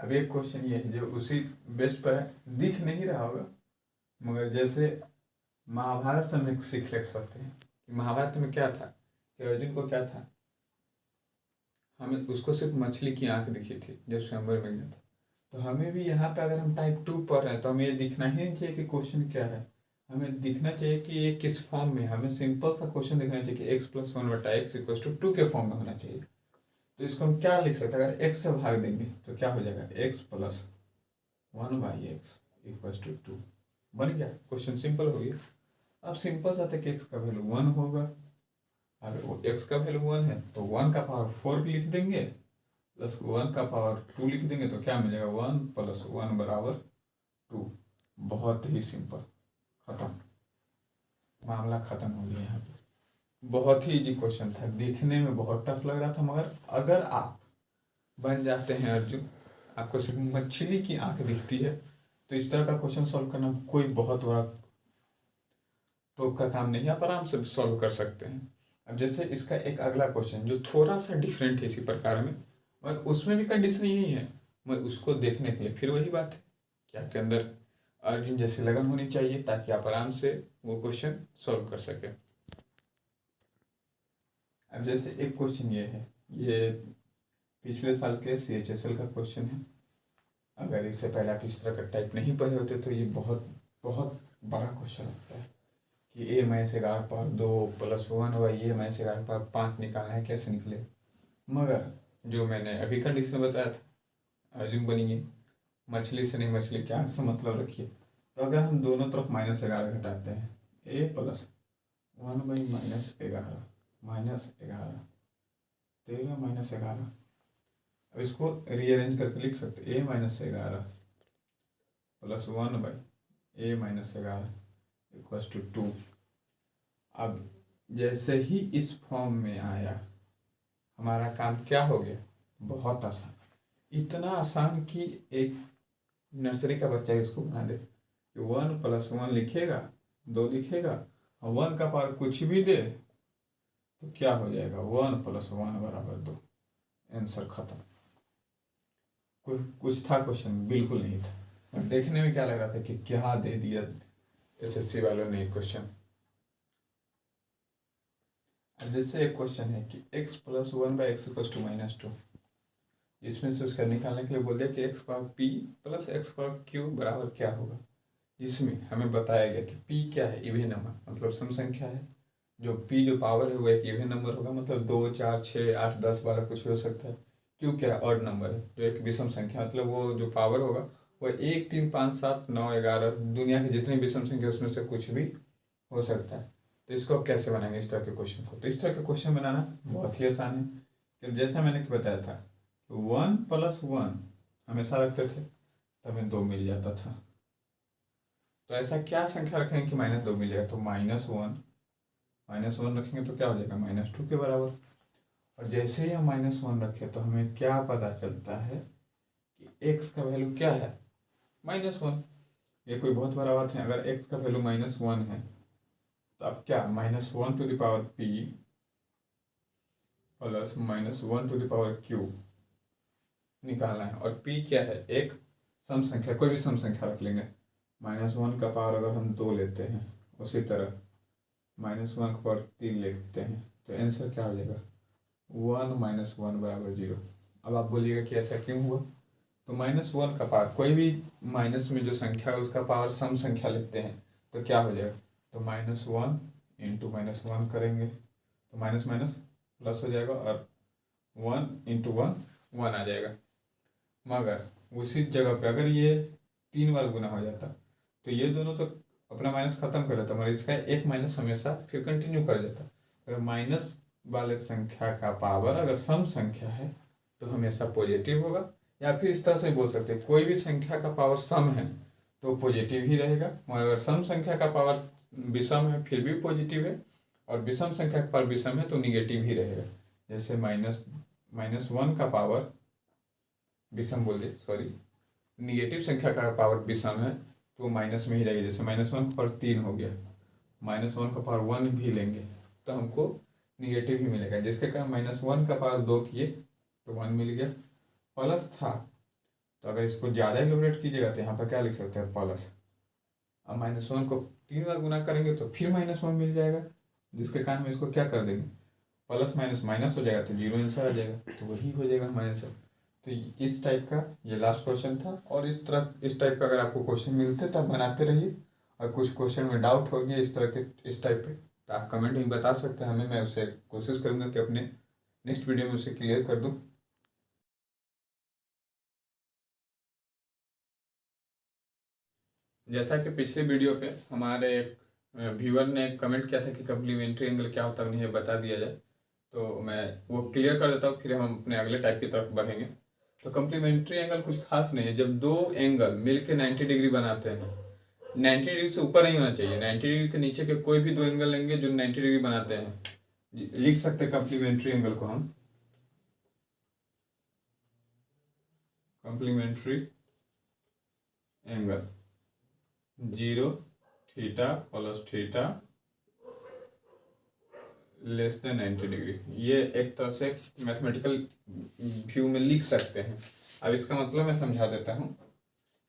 अब एक क्वेश्चन ये है जो उसी बेस पर है, दिख नहीं रहा होगा मगर जैसे महाभारत से हम एक सीख ले सकते हैं कि महाभारत में क्या था कि अर्जुन को क्या था, हमें उसको सिर्फ मछली की आंख दिखी थी जब स्वयंवर में गया था। तो हमें भी यहाँ पे अगर हम टाइप 2 पढ़ रहे हैं तो हमें ये दिखना ही नहीं चाहिए कि क्वेश्चन क्या है, हमें दिखना चाहिए कि ये किस फॉर्म में, हमें सिंपल सा क्वेश्चन दिखना चाहिए कि एक्स प्लस वन बटा एक्स इक्वल टू 2 के फॉर्म में होना चाहिए। तो इसको हम क्या लिख सकते हैं, अगर एक्स से भाग देंगे तो क्या हो जाएगा, x plus one by x equal to 2, बन गया, क्वेश्चन सिंपल हो गया। अब सिंपल सा था कि एक्स का वैल्यू 1 होगा, अगर वो एक्स का वैल्यू 1 है तो 1 का पावर 4 लिख देंगे प्लस 1 का पावर 2 लिख देंगे तो क्या मिलेगा, 1 प्लस 1 बराबर 2। बहुत ही सिंपल, खत्म, मामला खत्म हो गया यहाँ पे। बहुत ही इजी क्वेश्चन था, देखने में बहुत टफ लग रहा था, मगर अगर आप बन जाते हैं अर्जुन, आपको सिर्फ मछली की आंख दिखती है, तो इस तरह का क्वेश्चन सॉल्व करना कोई बहुत बड़ा तो का काम नहीं है, आप आराम से सॉल्व कर सकते हैं। अब जैसे इसका एक अगला क्वेश्चन जो थोड़ा सा डिफरेंट है इसी प्रकार में, और उसमें भी कंडीशन यही है, मगर उसको देखने के लिए फिर वही बात है कि आपके अंदर अर्जुन जैसी लगन होनी चाहिए ताकि आप आराम से वो क्वेश्चन सॉल्व कर सकें। अब जैसे एक क्वेश्चन ये है, ये पिछले साल के CHSL का क्वेश्चन है। अगर इससे पहले आप इस तरह का टाइप नहीं पढ़े होते तो ये बहुत बहुत बड़ा क्वेश्चन लगता है कि A minus 11 power 2 plus 1 by A minus 11 power 5 निकालना है, कैसे निकले। मगर जो मैंने अभी कंडीशन बताया था, अर्जुन बनिए, मछली से नहीं मछली के आंख से मतलब रखिए। तो अगर हम दोनों तरफ -11 घटाते हैं, ए प्लस 1 बाई -11 -11 13 -11, अब इसको रीअरेंज करके लिख सकते a -11 plus 1 by a -11 equals to 2। अब जैसे ही इस फॉर्म में आया, हमारा काम क्या हो गया, बहुत आसान, इतना आसान कि एक नर्सरी का बच्चा इसको बना दे कि 1 प्लस 1 लिखेगा, 2 लिखेगा, और 1 का पावर कुछ भी दे तो क्या हो जाएगा, 1 प्लस 1 बराबर 2, आंसर खत्म। कुछ था क्वेश्चन, बिल्कुल नहीं था, और देखने में क्या लग रहा था कि क्या दे दिया SSC वालों ने क्वेश्चन। अब जैसे एक क्वेश्चन है कि x plus 1 by x equal to -2, जिसमें से उसका निकालने के लिए बोल दिया कि x power p plus x power q बराबर क्या होगा, जिसमें हमें बताया गया कि p क्या है, इवन नंबर मतलब सम संख्या है, जो p जो पावर है वो एक इवन नंबर होगा, मतलब 2 4 6 8 10 12 कुछ भी हो सकता है। q क्या है, ऑड नंबर है जो एक विषम संख्या, मतलब वो जो पावर होगा वो 1 3 5 7 9 11 दुनिया की जितनी विषम संख्या उसमें से कुछ भी हो सकता है। तो इसको आप कैसे बनाएंगे इस तरह के क्वेश्चन को, तो इस तरह के क्वेश्चन बनाना बहुत ही आसान है, कि जैसा मैंने बताया था 1 प्लस 1 हमेशा रखते थे तो हमें 2 मिल जाता था। तो ऐसा क्या संख्या रखेंगे कि -2 मिल जाएगा, तो -1 रखेंगे तो क्या हो जाएगा, -2 के बराबर। और जैसे ही हम -1 रखे तो हमें क्या पता चलता है कि x का वैल्यू क्या है, -1। ये कोई बहुत बड़ा बात है, अगर x का वैल्यू -1 है तो अब क्या, -1 to the power p plus -1 to the power q निकालना है। और p क्या है, एक सम संख्या, कोई भी सम संख्या रख लेंगे। -1 का पावर अगर हम 2 लेते हैं, उसी तरह -1 का पावर 3 लेते हैं, तो आंसर क्या हो जाएगा, 1 - 1 बराबर 0। अब आप बोलिएगा कि ऐसा क्यों हुआ, तो -1 का पावर, कोई भी माइनस में जो संख्या है उसका पावर सम संख्या लिखते हैं तो क्या हो जाएगा, तो -1 इंटू -1 करेंगे तो माइनस माइनस प्लस हो जाएगा, और 1 इंटू 1 1 आ जाएगा। मगर उसी जगह पे अगर ये 3 बार गुना हो जाता तो ये दोनों तो अपना माइनस खत्म कर देता, मगर इसका एक माइनस हमेशा फिर कंटिन्यू कर जाता। अगर माइनस वाले संख्या का पावर अगर सम संख्या है तो हमेशा पॉजिटिव होगा, या फिर इस तरह से बोल सकते हैं कोई भी संख्या का पावर सम है तो पॉजिटिव ही रहेगा, मगर अगर सम संख्या का पावर विषम है फिर भी पॉजिटिव है, और विषम संख्या का पावर विषम है तो निगेटिव ही रहेगा। जैसे -1 का पावर विषम बोल दे, सॉरी, निगेटिव संख्या का पावर विषम है तो माइनस में ही रहेगी। जैसे -1 का पावर 3 हो गया, -1 का पावर 1 भी लेंगे तो हमको निगेटिव ही मिलेगा, जिसके कारण -1 का पावर 2 किए तो 1 मिल गया। प्लस था तो अगर इसको ज़्यादा एलिब्रेट कीजिएगा तो यहाँ पर क्या लिख सकते हैं, प्लस। अब -1 को 3 बार गुना करेंगे तो फिर -1 मिल जाएगा, जिसके कारण में इसको क्या कर देंगे, प्लस माइनस माइनस हो जाएगा तो जीरो आंसर आ जाएगा, तो वही हो जाएगा हमारा आंसर। तो इस टाइप का ये लास्ट क्वेश्चन था। और इस टाइप का अगर आपको क्वेश्चन मिलते तो आप बनाते रहिए, और कुछ क्वेश्चन में डाउट हो गया इस तरह के इस टाइप पे तो आप कमेंट में बता सकते हैं हमें, मैं उसे कोशिश करूँगा कि अपने नेक्स्ट वीडियो में उसे क्लियर कर दूँ। जैसा कि पिछले वीडियो पे हमारे एक व्यूअर ने कमेंट किया था कि कम्प्लीमेंट्री एंगल क्या होता है, उन्हें बता दिया जाए, तो मैं वो क्लियर कर देता हूँ, फिर हम अपने अगले टाइप की तरफ बढ़ेंगे। तो कम्प्लीमेंट्री एंगल कुछ खास नहीं है। जब दो एंगल मिलकर 90 डिग्री बनाते हैं, 90 डिग्री से ऊपर नहीं होना चाहिए, 90 डिग्री के नीचे के कोई भी दो एंगल लेंगे जो 90 डिग्री बनाते हैं, लिख सकते हैं कम्प्लीमेंट्री एंगल को हम complementary angle 0 theta plus theta less than 90 degree, ये एक तरह से मैथमेटिकल व्यू में लिख सकते हैं। अब इसका मतलब मैं समझा देता हूँ,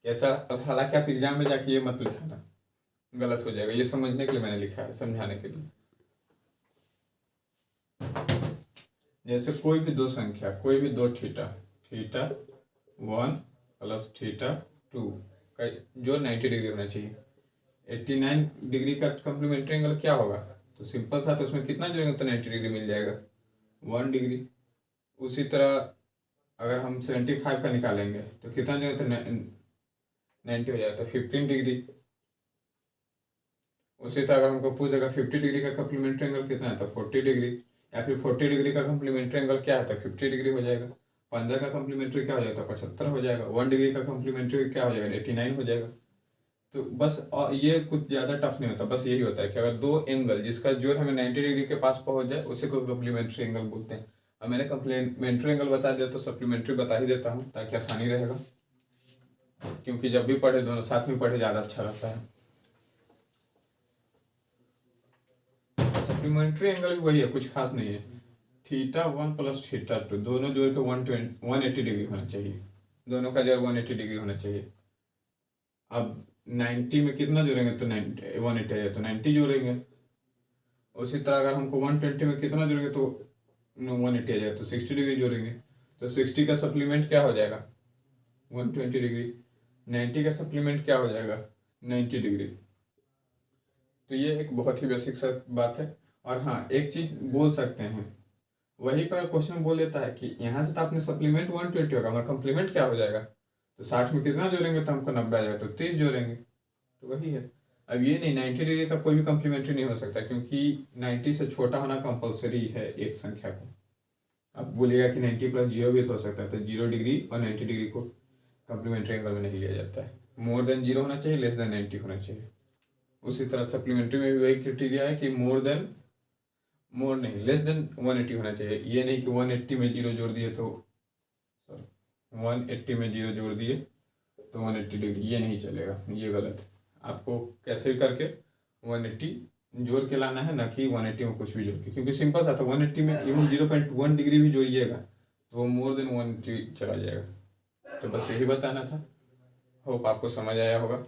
ऐसा हालांकि आप एग्जाम में जाके ये मत लिखाना, गलत हो जाएगा, ये समझने के लिए मैंने लिखा है, समझाने के लिए। जैसे कोई भी दो संख्या, कोई भी दो थीटा, थीटा 1 प्लस थीटा 2 का जो 90 डिग्री होना चाहिए, 89 डिग्री का कम्प्लीमेंट्री एंगल क्या होगा, तो सिंपल सा, तो उसमें कितना जोड़ेंगे तो 90 डिग्री मिल जाएगा, 1 डिग्री। उसी तरह अगर हम 75 का निकालेंगे तो कितना जोड़ेंगे तो 90 हो जाएगा, तो 15 डिग्री। उसी तरह अगर हमको पूछेगा 50 डिग्री का कम्प्लीमेंट्री एंगल कितना है तो 40 डिग्री, या फिर 40 डिग्री का कम्प्लीमेंट्री एंगल क्या है तो 50 डिग्री हो जाएगा। 15 का कम्प्लीमेंट्री क्या हो जाएगा तो 75 हो जाएगा। 1 डिग्री का कम्प्लीमेंट्री क्या हो जाएगा 89 हो जाएगा। तो बस ये कुछ ज़्यादा टफ नहीं होता, बस यही होता है कि अगर दो एंगल जिसका जोड़ हमें 90 डिग्री के पास पहुंच जाए उसे को कम्प्लीमेंट्री एंगल बोलते हैं। अब मैंने कम्प्लीमेंट्री एंगल बता दिया तो सप्लीमेंट्री बता ही देता हूँ ताकि आसानी रहेगा, क्योंकि जब भी पढ़े दोनों साथ में पढ़े ज़्यादा अच्छा रहता है। सप्लीमेंट्री एंगल भी वही है, कुछ खास नहीं है। थीटा 1 प्लस थीटा 2 दोनों जोड़ के 180 डिग्री होना चाहिए, दोनों का जोड़ 180 डिग्री होना चाहिए। अब 90 में कितना जोड़ेंगे तो 180 है तो 90 जोड़ेंगे। उसी तरह अगर हमको 120 में कितना जोड़ेंगे तो 180 आ जाएगा तो 60 डिग्री जोड़ेंगे, तो 60 का सप्लीमेंट क्या हो जाएगा 120 डिग्री, 90 का सप्लीमेंट क्या हो जाएगा 90 डिग्री। तो ये एक बहुत ही बेसिक सा बात है। और हाँ, एक चीज बोल सकते हैं, वही पर क्वेश्चन बोल देता है कि यहाँ से तो आपने सप्लीमेंट 120 होगा, हमारा कम्प्लीमेंट क्या हो जाएगा, तो 60 में कितना जोड़ेंगे तो हमको 90 आ जाएगा, तो 30 जोड़ेंगे, तो वही है। अब ये नहीं 90 डिग्री का कोई भी कम्प्लीमेंट्री नहीं हो सकता, क्योंकि 90 से छोटा होना कंपलसरी है एक संख्या का। अब बोलिएगा कि 90 प्लस 0 भी तो हो सकता है, तो 0 डिग्री और 90 डिग्री को कम्प्लीमेंट्री एंगल में नहीं लिया जाता है। मोर देन 0 होना चाहिए, लेस देन 90 होना चाहिए। उसी तरह सप्लीमेंट्री में भी वही क्राइटेरिया है कि मोर नहीं लेस देन 180 होना चाहिए। ये नहीं कि 180 में 0 जोड़ दिए तो 180 में 0 जोड़ दिए तो 180 डिग्री, ये नहीं चलेगा, ये गलत है। आपको कैसे भी करके 180 जोड़ के लाना है, ना कि 180 में कुछ भी जोड़ के, क्योंकि सिंपल सा था 180 में इवन 0.1 डिग्री भी जोड़िएगा तो वो मोर देन 180 चला जाएगा। तो बस यही बताना था, होप आपको समझ आया होगा।